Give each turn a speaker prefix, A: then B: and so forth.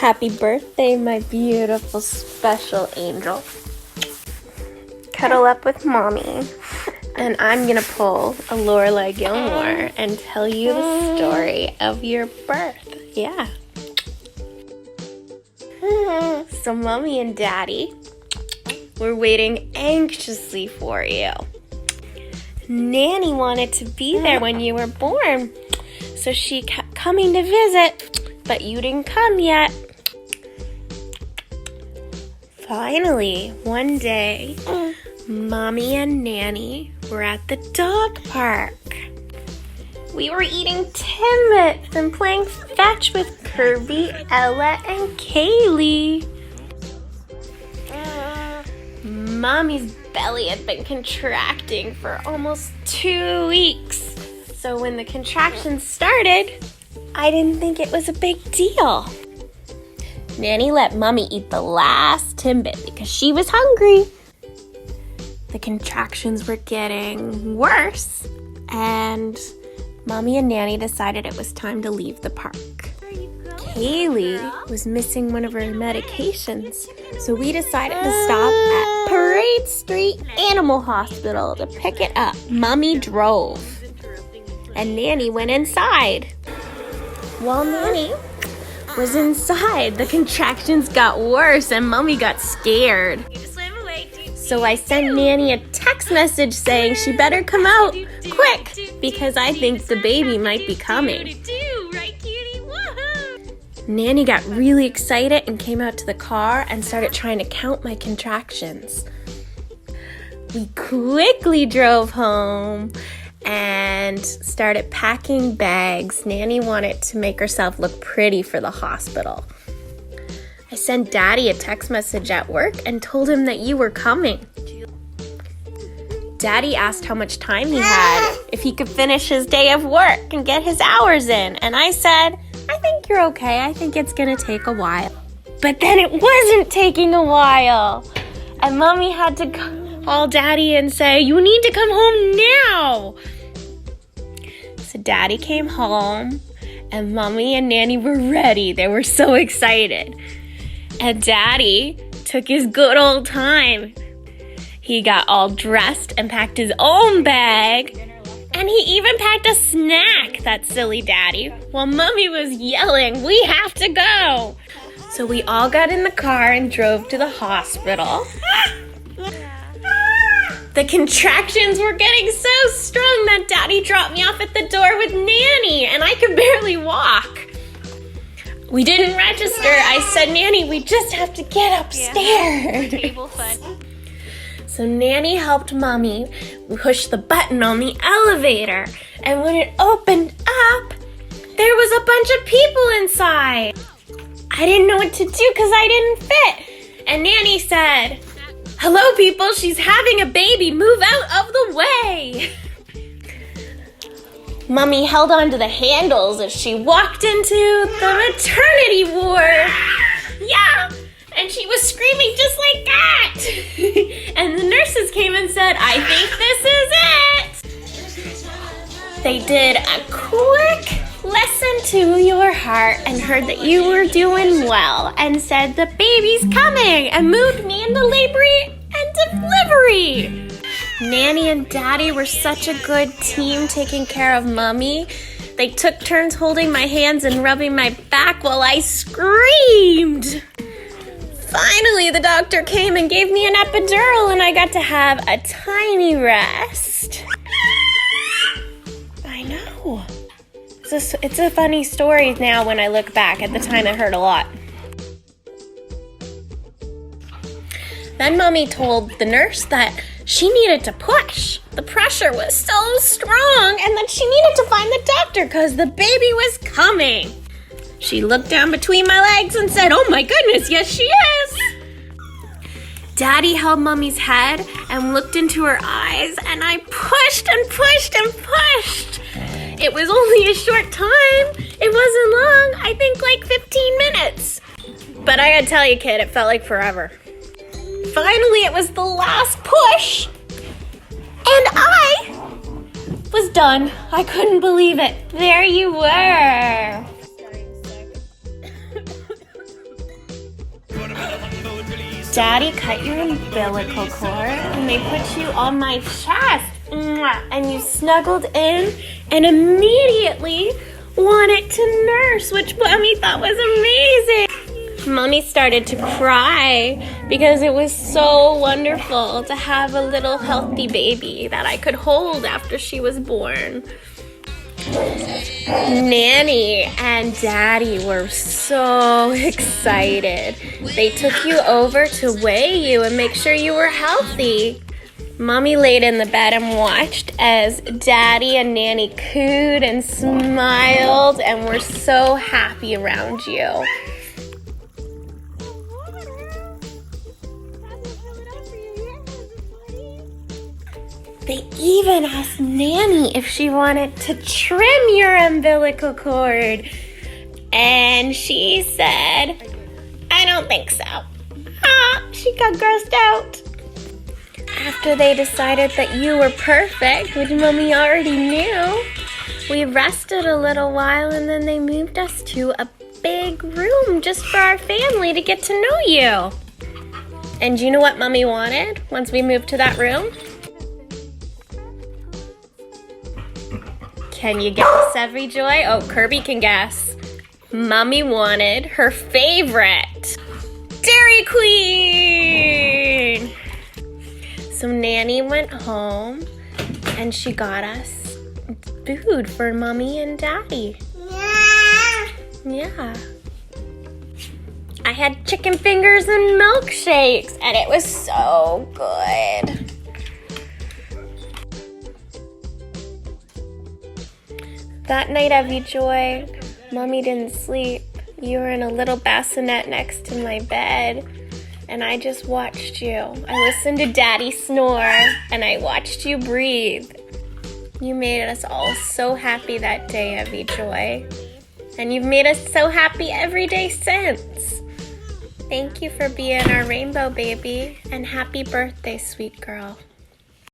A: Happy birthday, my beautiful special angel. Cuddle up with mommy. And I'm gonna pull a Lorelai Gilmore and tell you the story of your birth. Yeah. So mommy and daddy were waiting anxiously for you. Nanny wanted to be there when you were born, so she kept coming to visit, but you didn't come yet. Finally, one day, mommy and Nanny were at the dog park. We were eating Timbits and playing fetch with Kirby, Ella, and Kaylee. Mommy's belly had been contracting for almost 2 weeks. So when the contractions started, I didn't think it was a big deal. Nanny let mommy eat the last Timbit because she was hungry. The contractions were getting worse, and mommy and Nanny decided it was time to leave the park. Kaylee was missing one of her medications, so we decided to stop at Parade Street Animal Hospital to pick it up. Mommy drove, and Nanny went inside. While Nanny was inside, the contractions got worse and mommy got scared. So I sent Nanny a text message saying she better come out quick because I think the baby might be coming. Nanny got really excited and came out to the car and started trying to count my contractions. We quickly drove home and started packing bags. Nanny wanted to make herself look pretty for the hospital. I sent Daddy a text message at work and told him that you were coming. Daddy asked how much time he had, if he could finish his day of work and get his hours in. And I said, I think you're okay. I think it's gonna take a while. But then it wasn't taking a while. And mommy had to call Daddy and say, you need to come home now. So Daddy came home and mommy and Nanny were ready. They were so excited. And Daddy took his good old time. He got all dressed and packed his own bag. And he even packed a snack, that silly Daddy, while mommy was yelling, we have to go. So we all got in the car and drove to the hospital. The contractions were getting so strong that Daddy dropped me off at the door with Nanny, and I could barely walk. We didn't register. I said, Nanny, we just have to get upstairs. So Nanny helped mommy push the button on the elevator, and when it opened up, there was a bunch of people inside. I didn't know what to do because I didn't fit. And Nanny said, hello people, she's having a baby, move out of the way. Mommy held on to the handles as she walked into the maternity ward. Yeah, and she was screaming just like that. And the nurses came and said, I think this is it. They did a quick listen to your heart and heard that you were doing well and said the baby's coming and moved me into labor and delivery. Nanny and Daddy were such a good team taking care of mommy. They took turns holding my hands and rubbing my back while I screamed. Finally, the doctor came and gave me an epidural and I got to have a tiny rest. I know. It's a funny story now when I look back. At the time, it hurt a lot. Then mommy told the nurse that she needed to push. The pressure was so strong and that she needed to find the doctor because the baby was coming. She looked down between my legs and said, oh my goodness, yes she is. Daddy held mommy's head and looked into her eyes and I pushed and pushed and pushed. It was only a short time. It wasn't long, I think like 15 minutes. But I gotta tell you, kid, it felt like forever. Finally, it was the last push, and I was done. I couldn't believe it. There you were. Daddy cut your umbilical cord and they put you on my chest. And you snuggled in and immediately wanted to nurse, which Mommy thought was amazing. Mommy started to cry because it was so wonderful to have a little healthy baby that I could hold after she was born. Nanny and Daddy were so excited. They took you over to weigh you and make sure you were healthy. Mommy laid in the bed and watched as Daddy and Nanny cooed and smiled and were so happy around you. They even asked Nanny if she wanted to trim your umbilical cord. And she said, I don't think so. She got grossed out. After they decided that you were perfect, which Mommy already knew, we rested a little while and then they moved us to a big room just for our family to get to know you. And do you know what Mommy wanted once we moved to that room? Can you guess, Every Joy? Oh, Kirby can guess. Mommy wanted her favorite, Dairy Queen! So Nanny went home and she got us food for Mommy and Daddy. Yeah. I had chicken fingers and milkshakes and it was so good. That night, Evie Joy, Mommy didn't sleep. You were in a little bassinet next to my bed, and I just watched you. I listened to Daddy snore, and I watched you breathe. You made us all so happy that day, Evie Joy. And you've made us so happy every day since. Thank you for being our rainbow baby, and happy birthday, sweet girl.